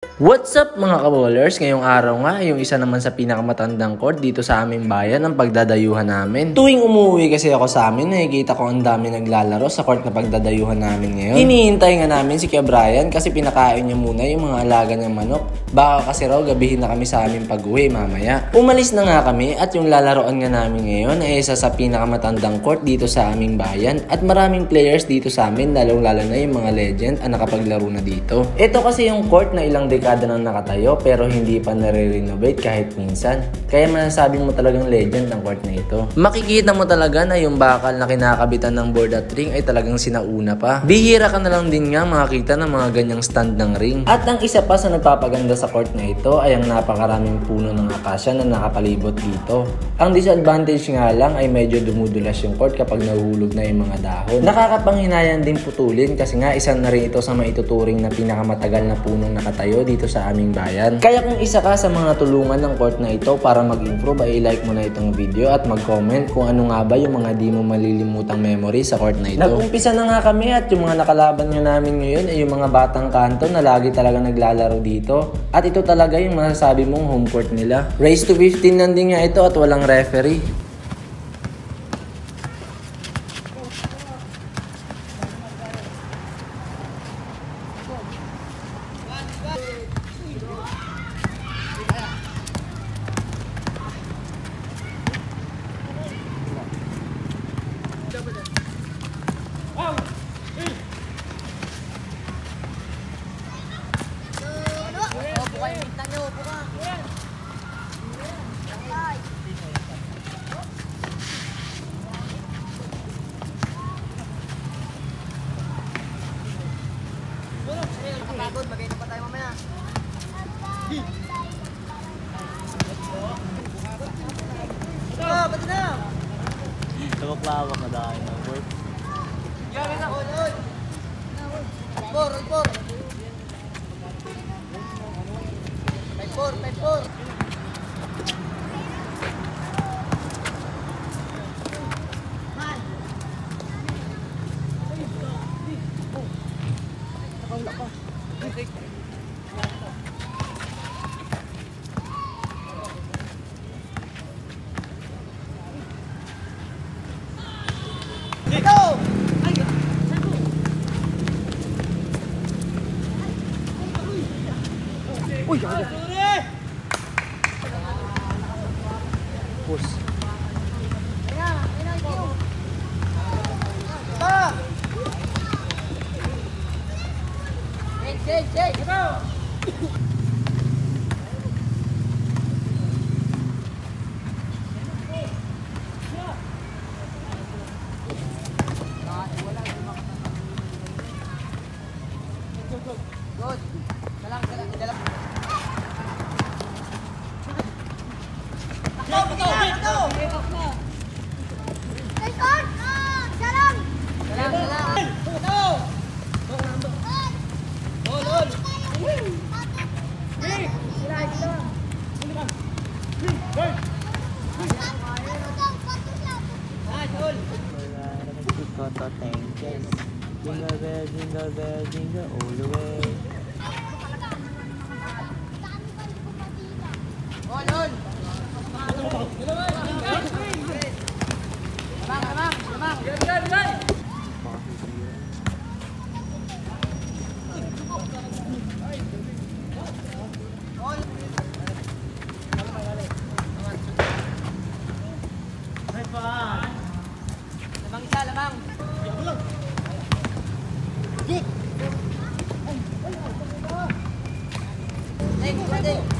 What's up mga kabowlers? Ngayong araw nga, yung isa naman sa pinakamatandang court dito sa aming bayan ang pagdadayuhan namin. Tuwing umuwi kasi ako sa amin, nakikita ko ang dami naglalaro sa court na pagdadayuhan namin ngayon. Hinihintay nga namin si Kuya Brian kasi pinakain niya muna yung mga alaga ng manok. Baka kasi raw gabihin na kami sa aming pag-uwi mamaya. Umalis na nga kami at yung lalaroan nga namin ngayon ay isa sa pinakamatandang court dito sa aming bayan at maraming players dito sa amin, lalong-lalo na yung mga legend ang nakapaglaro na dito. Ito kasi yung court na ilang dekada nang nakatayo pero hindi pa nare-renovate kahit minsan. Kaya masasabi mo talagang legend ang court na ito. Makikita mo talaga na yung bakal na kinakabitan ng board at ring ay talagang sinauna pa. Bihira ka na lang din nga makakita ng mga ganyang stand ng ring. At ang isa pa sa nagpapaganda sa court na ito ay ang napakaraming puno ng akasya na nakapalibot dito. Ang disadvantage nga lang ay medyo dumudulas yung court kapag nahuhulog na yung mga dahon. Nakakapanghinayang din putulin kasi nga isa na rin ito sa maituturing na pinakamatagal na punong nakatayo dito sa aming bayan. Kaya kung isa ka sa mga tulungan ng court na ito para mag-improve ay i-like mo na itong video at mag-comment kung ano nga ba yung mga di mo malilimutang memory sa court na ito. Nag-umpisa na nga kami at yung mga nakalaban nga namin ngayon ay yung mga batang kanto na lagi talaga naglalaro dito. At ito talaga yung masasabi mong home court nila. Race to 15 nandun nga ito at walang referee. Pagod, mag-inom pa tayo mamaya. Pati na! Lawak-lawak na dahil ng work. Yan na, oy! Por! 5-4! Go! Uy, Push. Jake! Go! Good. Dalang. Jingle bell, jingle all the way. Lamang. Thank you.